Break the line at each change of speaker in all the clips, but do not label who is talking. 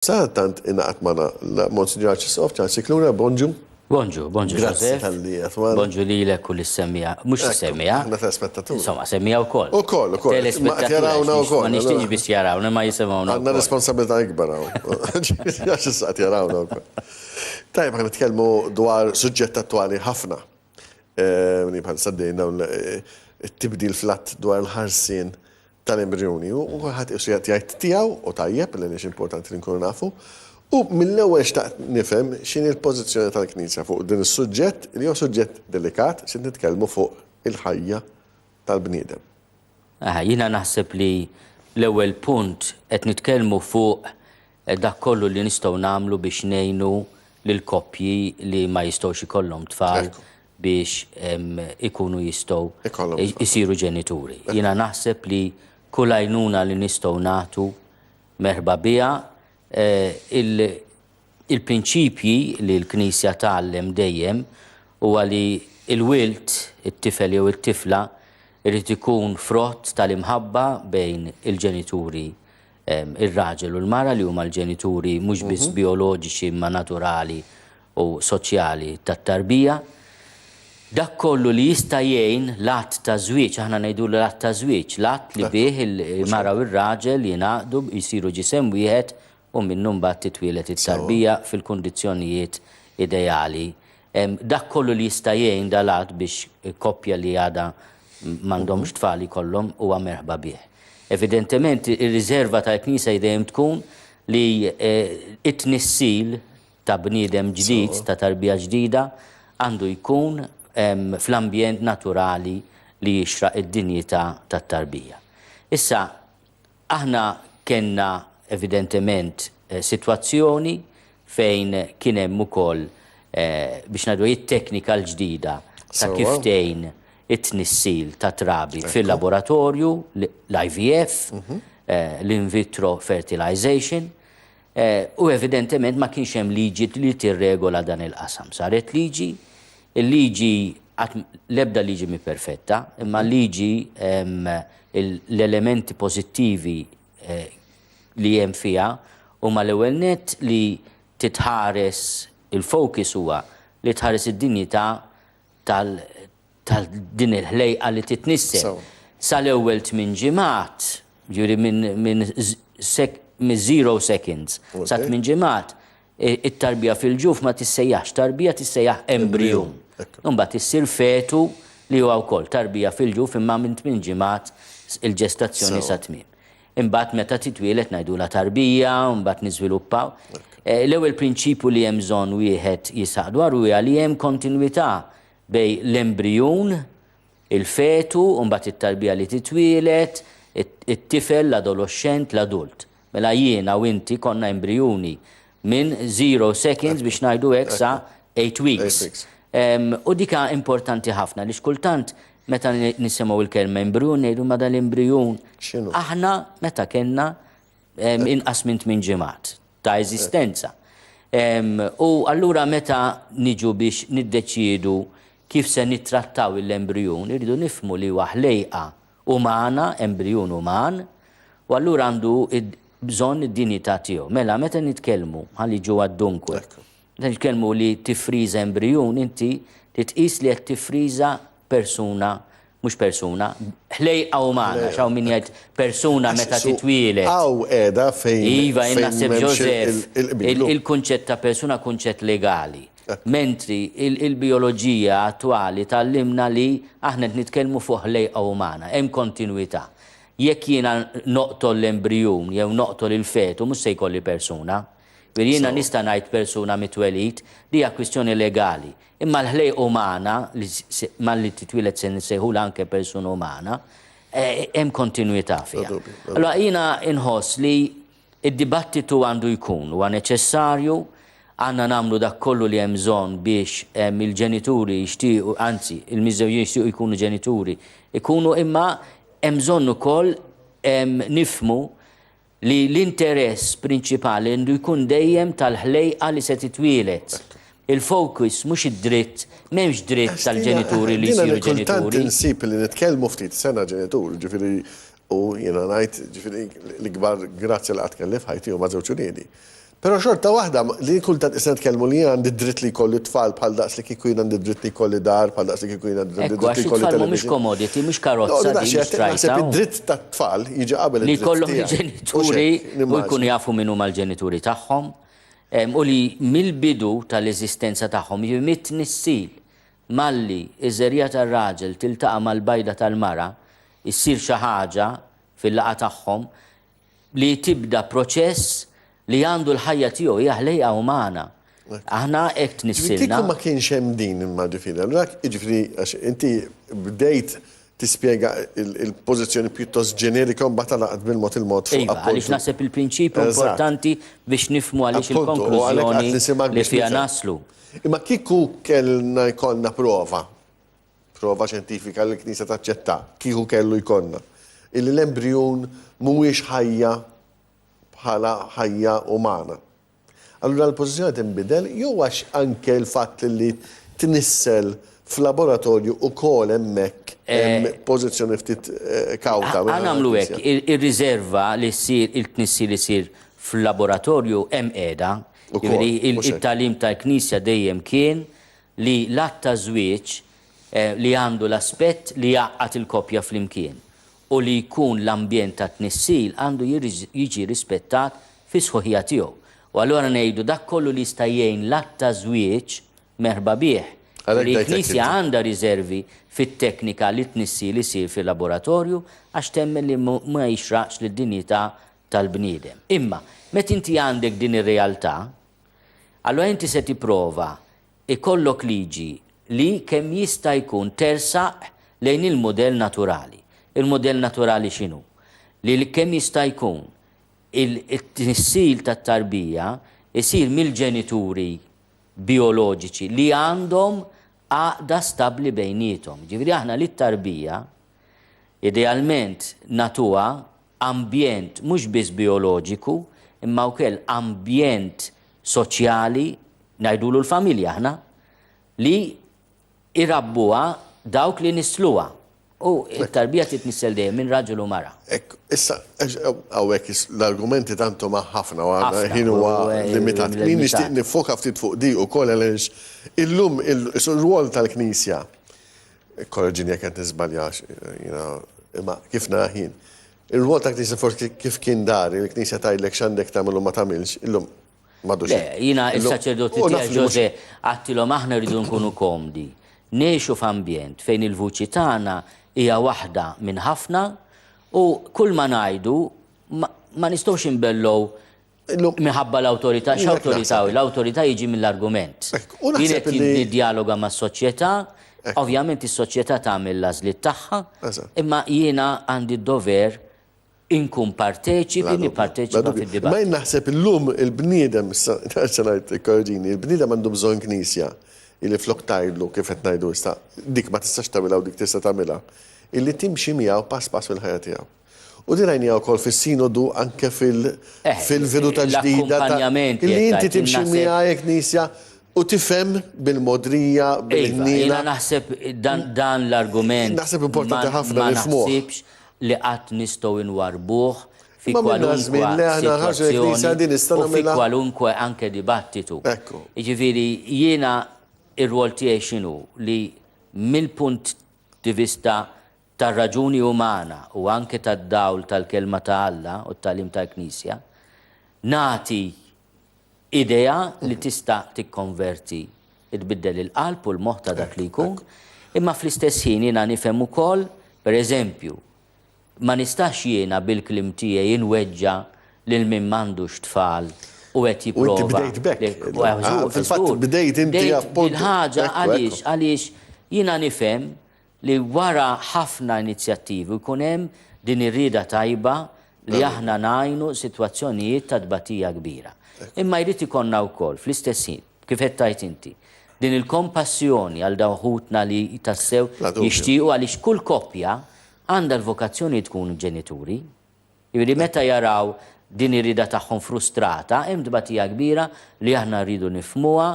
Tant inaqat mana l-Monsignor Ċisof, ċan Sikluna, bonġu.
Bonġu,
Grazie
Josef.
tal-li għatman.
Bonġu li l kull semmija. Mux semmija.
Għna telespettatur.
Insomma, semmija u koll.
U koll. Jarawna u koll.
Ma nishtiġ bis jarawna, ma jisimawna.
Għanna responsabilità ikbar għaw. Għax s-saqt jarawna u koll. Tajb, għan nitkellmu dwar suġġett attuali ħafna. Bħal saddejna t-tibdil flat dwar l-ħarsin tal-embrjoni. U għat jgħajt tijaw u tajjeb, l-għiex importanti l-nkunu nafu. U mill-ewwel xtaqt nifhem x'inhi l-pożizzjoni tal-Knisja fuq din is-suġġett li huwa suġġett delikat x'in nitkellmu fuq il-ħajja tal-bniedem.
Jiena naħseb li l-ewwel punt qed nitkellmu fuq dak kollu li nistgħu nagħmlu biex ngħinu lil koppji li ma jistgħux ikollhom tfal biex ikunu jistgħu jsiru ġenituri. Jiena naħseb li kull għajnuna li nistgħu nagħtu merħba biha. Il-prinċipji li l-Knisja tgħallem dejjem huwa li l-wilt, it-tifel jew it-tifla, irid ikun frott tal-imħabba bejn il-ġenituri, ir-raġel u l-mara li huma l-ġenituri mhux biss bioloġiċi imma naturali u soċjali tat-tarbija. Dak kollu li jista' jgħin l-att ta' żwieġ, aħna ngħidu l-att ta' żwieġ, l-att li bih il-mara u r-raġel jingħaqdu jsiru ġisem wieħed u minnhom mbagħad titwielet it-tarbija fil-kundizzjonijiet ideali. Dak kollu li jista' jgħin dal-att biex koppja li għadha m'għandhomx tfal ikollhom huwa merħba bih. Evidentement ir-riserva tal-Knisja dejjem tkun li it-tnissil ta' bniedem ġdid, ta' tarbija ġdida, għandu jkun fl-ambjent naturali li jixraq id-dinjità tat-tarbija. Issa, aħna kellna evidentement situazzjoni fejn kien hemm ukoll biex ngħidu it-teknika l-ġdida ta' kif tgħin it-tnissil ta' trabi fil-laboratorju, l-IVF, l-in vitro fertilization, u evidentement ma kienx hemm liġi li tirregola dan il-qasam. Saret liġi, il-liġi l-ebda liġi mi perfetta, imma liġi l-elementi pożittivi li hemm fiha huma l-ewwel nett li titħares il-fokus huwa li tħares id-dinjità tal-din il-ħlejqa li titnissem. Sal-ewwel 8 ġimgħat, ġifieri minn 0 seconds sa 8 ġimgħat it-tarbija fil-ġuf ma tissejjaħx tarbija tissejjaħ embryon. Imbagħad issir fetu li huwa wkoll tarbija fil-ġuf imma minn 8 ġimgħat il-ġestazzjoni sa tmiem. Imbagħad meta titwielet ngħidula tarbija, imbagħad niżviluppaw. L-ewwel prinċipju li hemm bżonn wieħed jisaq dwar huwa li hemm kontinwità bejn l-embryon, il-fetu, u mbagħad it-tarbija li titwielet, it-tifel, l-adolescent, l-adult. Mela jiena u inti konna embrjuni minn 0 seconds biex ngħidu hekk sa 8 weeks. U dika importanti ħafna li xkultant meta nisimgħu il-kelma embryon ngħidu ma dal-embryon. Aħna meta kellna inqas minn 8 ġimgħat ta' eżistenza. U allura meta niġu biex niddeċiedu kif se nittrattaw l-embryon, irridu nifhmu li huwa ħlejqa umana, embryon uman, u allura għandu bżonn id-dinjità tiegħu. Mela meta nitkellmu ħalli ġewwa d-dunkwe. Meta nitkellmu li tifriża embryon, inti titqis li qed tifriża persuna, mhux persuna, ħlejqa umana, xaw min jgħid persuna meta titwielet.
Aw qiegħda fejn.
Iva, naħseb Josef, il-kunċett ta' persuna kunċett legali. Mentri il-bioloġija attwali tallimna li aħna qed nitkellmu fuq ħlejqa umana, hemm kontinwità. Jekk jiena noqtol l-embryon jew noqtol il-fetu mhux se jkolli persuna. Jiena nista' ngħid persuna mitwelid li hija kwistjoni legali. Imma l-ħlejqa umana li titwielet se nsejħula anke persuna umana, hemm kontinwità fiha. Allora jiena inħoss li id-dibattitu għandu jkun huwa neċessarju, għandna nagħmlu dak kollu li hemm bżonn biex il-ġenituri jixtiequ, anzi il-miżewjin jixtiequ jkunu ġenituri, ikunu imma hemm bżonn ukoll nifhmu li l-interess prinċipali għandu jkun dejjem tal-ħlejqa li se titwielet. Il-fokus mhux id-dritt, m'hemmx dritt tal-ġenituri li jsiru ġenituri.
Kultant insib li nitkellmu ftit sena ġenituri, ġifieri u jiena ngħid ġifieri l-ikbar grazzja li qatt kelli f'ħajti huma żewġ uriedi. Però xorta waħda li kultant isna tkellmu li għandi dritt li jkolli tfal bħal daqs li kieku jien għandi dritt li jkolli dar, bħal daqs li kieku jien għandi dritt
Ekku, għax
li jkolli
it-tfal mhumiex commodity, mhux karozza di mhux
Naħseb
trajta.
id-dritt tat-tfal jiġi qabel
Li
id-dritt
jkollhom
tiegħek.
il-ġenituri u jkunu jafu min huma l-ġenituri tagħhom. U li mill-bidu tal-eżistenza tagħhom jimit nissil malli iż-żerja tar-raġel tiltaqa' mal-bajda tal-mara issir xi ħaġa fil-laqgħa tagħhom li tibda proċess li għandu l-ħajja tiegħu hija ħlejqa umana. Aħna hekk tnissilna.
Kieku ma kienx hemm din imma ġifieri, jiġifieri għax inti bdejt tispjega il-pożizzjoni pjuttost ġenerika u mbagħad laqgħet bil-mod fuq
Iva, għaliex naħseb il-prinċipju importanti biex nifhmu għaliex il-konklużjoni li fiha naslu.
Imma kieku kellna jkollna prova ċentifika li l-Knisja taċċetta, kieku kellu jkollna, illi l-embryon mhuwiex ħajja bħala ħajja umana. Allura l-pożizzjoni tinbidel jew għax anke l-fatt li tnissel f'laboratorju ukoll hemmhekk hemm pożizzjoni ftit kawta.
Għamlu hekk, ir-riserva li ssir il-tnissi li jsir fil-laboratorju hemm qiegħda. Il-talim tal-Knisja dejjem kien li l-att ta' żwieġ li għandu l-aspett li jaqgħad il-koppja flimkien u li jkun l-ambjent ta' tnissil għandu jiġi rispettat fi sħuħija tiegħu. U allura ngħidu dak kollu li jista' jgħin l-att ta' żwieġ merħba bih. Li l-Knisja għandha riservi fit-teknika li tnissil isir fil-laboratorju għax temmen li ma jixraqx lid-dinjità tal-bniedem. Imma meta inti għandek din ir-realtà, allura inti se tipprova ikollok liġi li kemm jista' jkun tersaq lejn il-modell naturali. Il-modell naturali x'inhu? Li kemm jista' jkun il-tnissil tat-tarbija isir mill-ġenituri bioloġiċi li għandhom għaqda stabbli bejniethom. Ġifieri aħna li t-tarbija idealment natuha ambjent mhux biss bioloġiku, imma wkoll ambjent soċjali ngħidulu l-familja aħna li irabbuha dawk li nisluha. U it-tarbija titnissel dejjem minn raġel u mara.
Issa, hawnhekk l-argumenti tantu ma' ħafna u għandna ħin huwa limitat. Min nixtieq nifoka ftit fuq di wkoll għaliex illum ir-rwol tal-Knisja, korreġini jekk qed nisbaljax, imma kif naħin. Ir-rwol tal-Knisja forsi kif kien dar, il-Knisja tgħidlek x'għandek tagħmel u ma tagħmilx, illum m'għadux.
Le, jiena il-saċerdoti tiegħek Ġose għattilhom aħna rridu nkunu komdi. Ngħixu f'ambjent fejn il-vuċi tagħna hija waħda minn ħafna u kull ma ngħidu ma nistgħux inbellow minħabba l-awtorità. X'awtorità? L-awtorità jiġi mill-argument. Jien qed niddialoga mas-soċjetà, ovvjament is-soċjetà tagħmel l-għażliet tagħha, imma jiena għandi d-dover inkun parteċipi, nipparteċipa fid-dibattitu.
Ma naħseb illum il-bniedem, il-bniedem għandu bżonn Knisja. Illi flok tajdlu kif qed ngħidu issa dik ma tistax tagħmilha u dik tista' tagħmilha, illi timxi miegħu pass pass fil-ħajja tiegħu. U din rajniha wkoll fis-sinodu anke fil-veduta ġdida illi inti timxi miegħha Knisja u tifhem bil-modrija, bil-ħnina.
Jiena naħseb dan l-argument
naħseb importanti ħafna nifhmuh.
Ma naħsibx li qatt nistgħu nwarbuh fi kwalunkwe anke dibattitu. Jiġifieri jiena ir-rwol tiegħi x'inhu li mill-punt di vista tar-raġuni umana u anke tad-dawl tal-kelma ta' Alla u t-tagħlim tal-Knisja nagħti idea li tista' tikkonverti tbiddel il-qalb u l-moħħ ta' dak li jkun, imma fl-istess ħin jiena nifhem ukoll, pereżempju, ma nistax jiena bil-kliem tiegħi inweġġa' lil min m'għandux tfal u qed jipprova.
U inti bdejt bekk. Fil-fatt bdejt inti appunt.
Il-ħaġa għaliex jiena nifhem li wara ħafna inizjattivi jkun hemm din ir-rieda tajba li aħna ngħinu sitwazzjonijiet ta' tbatija kbira. Imma jrid ikollna wkoll fl-istess ħin kif qed tgħid inti din il-kompassjoni għal dawħutna li tassew jixtiequ għaliex kull koppja għandha l-vokazzjoni tkun ġenituri. Jiġifieri meta jaraw din ir-rida tagħhom frustrata, hemm tbatija kbira li aħna rridu nifhmuha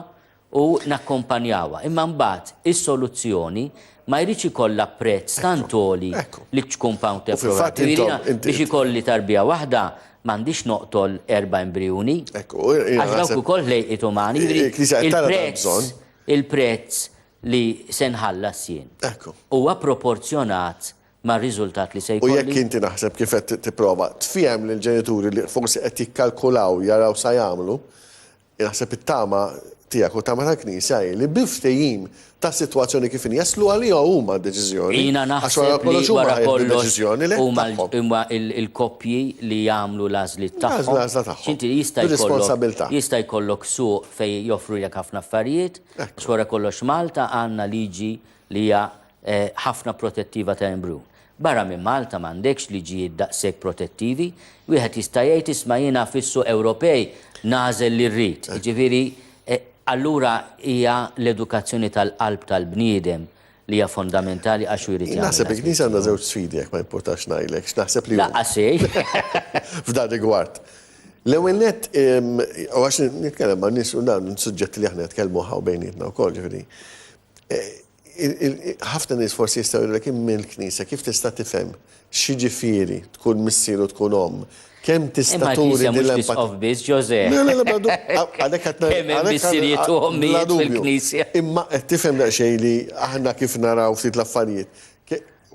u nakkompanjawha. Imma mbagħad is-soluzzjoni ma jridx ikollha prezz tant għoli li tkun pound biex ikolli tarbija waħda m'għandix noqtol 4 embriuni.
Ekku,
Għax dawk ukoll lejqiet umani.
Il-Knisja qed tara dan bżonn.
Il-prezz li se nħallas jien
Ekku.
huwa proporzjonat ma' riżultat li se
U jekk
jkolli.
inti naħseb kif qed tipprova tfiem lill ġenituri li forsi qed jikkalkulaw jaraw sa jagħmlu, naħseb it-tama tiegħek u tama tal-Knisja hi li biftejjim ta' sitwazzjoni kif jaslu għalija huma d-deċiżjoni.
Jina
Għax wara
naħseb li
kollox huma
wara
ħajħdu
kollox
deċiżjoni li tagħhom.
huma il-koppji li jagħmlu l-għażliet tagħhom.
L-għażla tagħhom.
X'inti
Bir-responsabilità.
jista' jkollok suq fejn joffru lek ħafna affarijiet, għax wara kollox Malta għandna liġi li hija ħafna protettiva ta' embrun. Barra minn Malta m'għandekx liġijiet daqshekk protettivi, wieħed jista' jgħid isma' jiena fis-suq Ewropej nażel li rrid. Jiġifieri allura hija l-edukazzjoni tal-qalb tal-bniedem li hija fondamentali għax jrid jagħmel.
Naħseb il-Knisja għandha żewġ sfidi jekk ma importax ngħidlek, x'naħseb li
Laqqa sej.
f'dan rigward. L-ewwel nett u għax nitkellem ma' nies u dan suġġetti li aħna nitkellmu ħaw bejnietna wkoll ġifieri. Ħafna nies forsi jistgħu jgħidulek imma l-Knisja kif tista' tifhem x'jiġifieri tkun missier u tkun omm. Kemm tista' turi din l-empatija.
of biz, Jose.
Għalek
Hemm missirijiet u ommijiet fil-Knisja.
Imma qed tifhem daqsxejn li aħna kif naraw ftit l-affarijiet.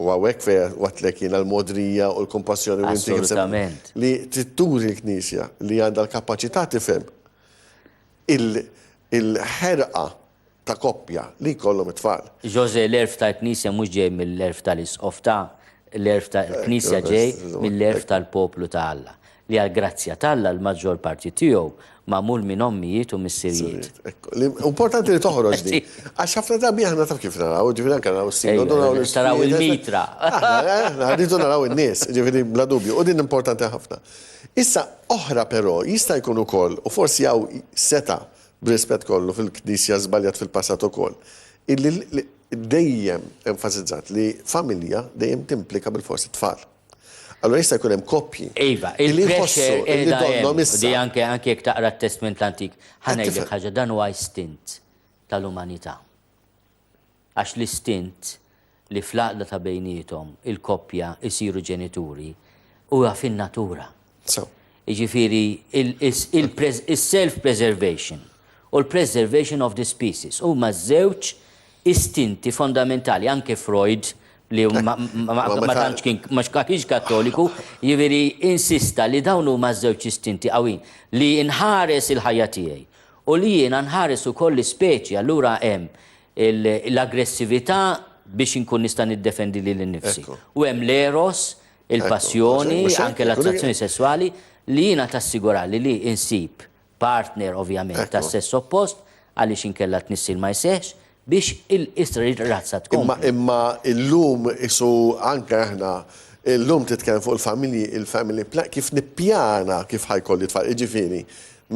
U għawek fejn għatlek jiena l-modrija u l-kompassjoni u inti
Assolutament.
li titturi l-Knisja li għandha l-kapaċità tifhem il-ħerqa ta' koppja li jkollhom it-tfal.
Jose, l-erf tal-Knisja mhux ġej mill-erf tal-Isqofta, l-erf tal-Knisja ġej mill-erf tal-poplu ta' Alla. Li għal-grazzja tal-Alla l-maġġor parti tiegħu magħmul minn ommijiet u missirijiet.
Importanti li toħroġ di. Għax ħafna drabi aħna taf kif naraw, ġifieri anke naraw s-sin.
Taraw il-mitra.
Rridu naraw in-nies, ġifieri bla dubju, u din importanti ħafna. Issa oħra però jista' jkun ukoll, u forsi hawn seta' b'rispett kollu fil-Knisja żbaljat fil-passat ukoll. Illi dejjem enfasizzat li familja dejjem timplika bil-forsi tfal. Allora jista' jkun hemm koppji.
Iva, il-pressure di anke jekk taqra t-testament l-antik. Ħanejlek ħaġa dan huwa istint tal-umanità. Għax l-istint li fl-aqda ta' bejnietom il-koppja isiru ġenituri huwa fin-natura. Jiġifieri il-self-preservation u l-preservation of the species huma żewġ istinti fondamentali. Anke Freud li ma tantx kien ma kienx Kattoliku, jiġifieri insista li dawn huma żewġ istinti qawwin li nħares il-ħajja tiegħi u li jiena nħares ukoll l-ispeċi. Allura hemm l-aggressività biex inkun nista' niddefendi lil innifsi. U hemm l-eros, il-passjoni, anke l-attrazzjoni sessuali li jiena tassigura li insib partner ovvjament ta' stess oppost għaliex inkella tnissil ma jsehx biex il-razza tkun.
Imma illum isu anke aħna illum titkellem fuq il-family plan kif nippjana kif ħajkolli tfal. Jiġifieri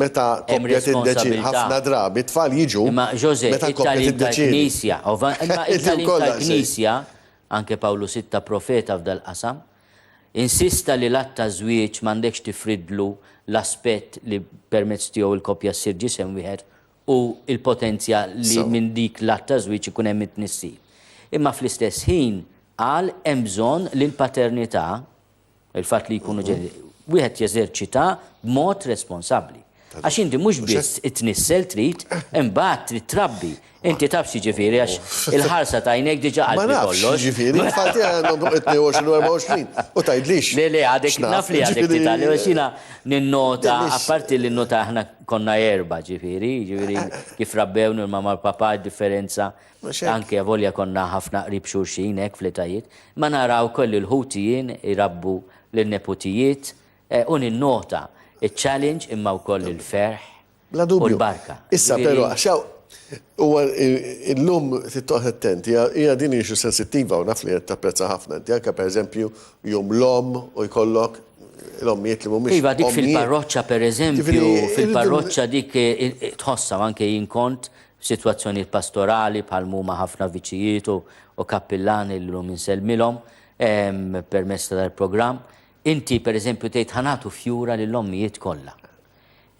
meta koppja tiddeċidi ħafna drabi tfal jiġu.
Imma Jose, it-talim tal-Knisja, imma it-talim tal-Knisja, anke Pawlu Sitta profeta f'dal qasam, insista li l-att ta' żwieġ m'għandekx tifridlu l-aspett li permezz tiegħu il-koppja ssir ġisem wieħed u il-potenzjal li minn dik l-att ta' żwieġ ikun hemm it-tnissir. Imma fl-istess ħin qal hemm bżonn li l-paternità, il-fatt li jkunu wieħed jeżerċita b'mod responsabbli. Għax inti mhux biss it-tnissel trid, imbagħad trid trabbi. Inti taf ġifieri għax il-ħarsa ta' għajnejk diġà qalbi kollox.
Ġifieri, infatti għandhom 22 u 24 u tgħidlix.
Le għadek naf li għadek titgħallem għax jiena ninnota, apparti li nnota aħna konna erba' ġifieri kif rabbewni l-mamma l-papà differenza anke volja konna ħafna qrib xulxin hekk fl-etajiet, ma naraw koll il-ħutijien irabbu lin-neputijiet u ninnota il-challenge imma wkoll il-ferħ u l-barka.
Issa però għaxaw huwa illum tittoħ attenti, hija din issue sensittiva u naf li qed tapprezza ħafna. Inti anke pereżempju jum l-omm u jkollok l-ommijiet li mhumiex.
Iva dik fil-parroċċa pereżempju, fil-parroċċa dik tħossa anke jien kont f'sitwazzjonijiet pastorali bħal huma ħafna viċijiet u kappillani l-lum insellmilhom permezz tal-programm. Inti pereżempju tgħid ħanatu fjura lill-ommijiet kollha.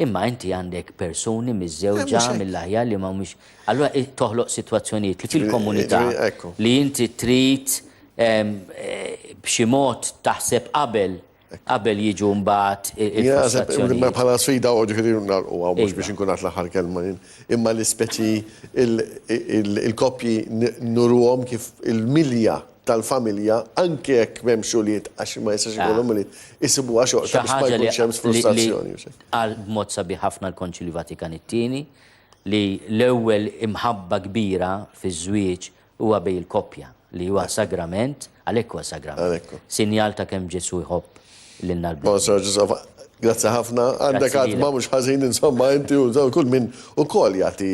Imma inti għandek persuni miż-żewġa mill-aħjar li mhumiex. Allura toħloq sitwazzjonijiet li fil-komunità li inti trid b'xi mod taħseb qabel qabel jiġu mbagħad il-frustrazzjoni.
Bħala sfida u ġifieri mhux biex inkun għat l-aħħar kelma, imma l-ispeċi il-koppji nurruhom kif il-milja tal-familja anke jekk m'hemm xogħlijiet għax ma jistax ikollhom miljiet isibuha xoqta biex ma jkunx hemm frustrazzjoni.
Għal b'mod sabiħ ħafna l-Konċilju Vatikan it-tieni li l-ewwel imħabba kbira fiż-żwieġ huwa bejn il-koppja li huwa sagrament, għalhekk huwa sagrament. Sinjal ta' kemm Ġesu jħobb lilna l-bnedmin.
Grazzi ħafna, għandek għadma mhux ħażin insomma inti u kull minn ukoll jagħti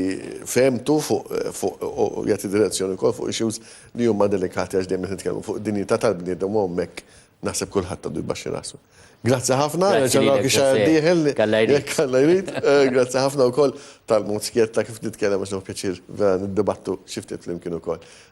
femtu fuq jagħti direzzjoni wkoll fuq issues li huma delikati għax dejjem nitkellmu fuq id-dinjità tal-bniedem u hemmhekk naħseb kulħadd għandu jbaxxi rasu. Grazzi ħafna, ġeneral Kixar Kalla jrid. Grazzi ħafna wkoll tal-mod skietta kif titkellem għax pjaċir vera niddibattu xi ftit flimkien ukoll.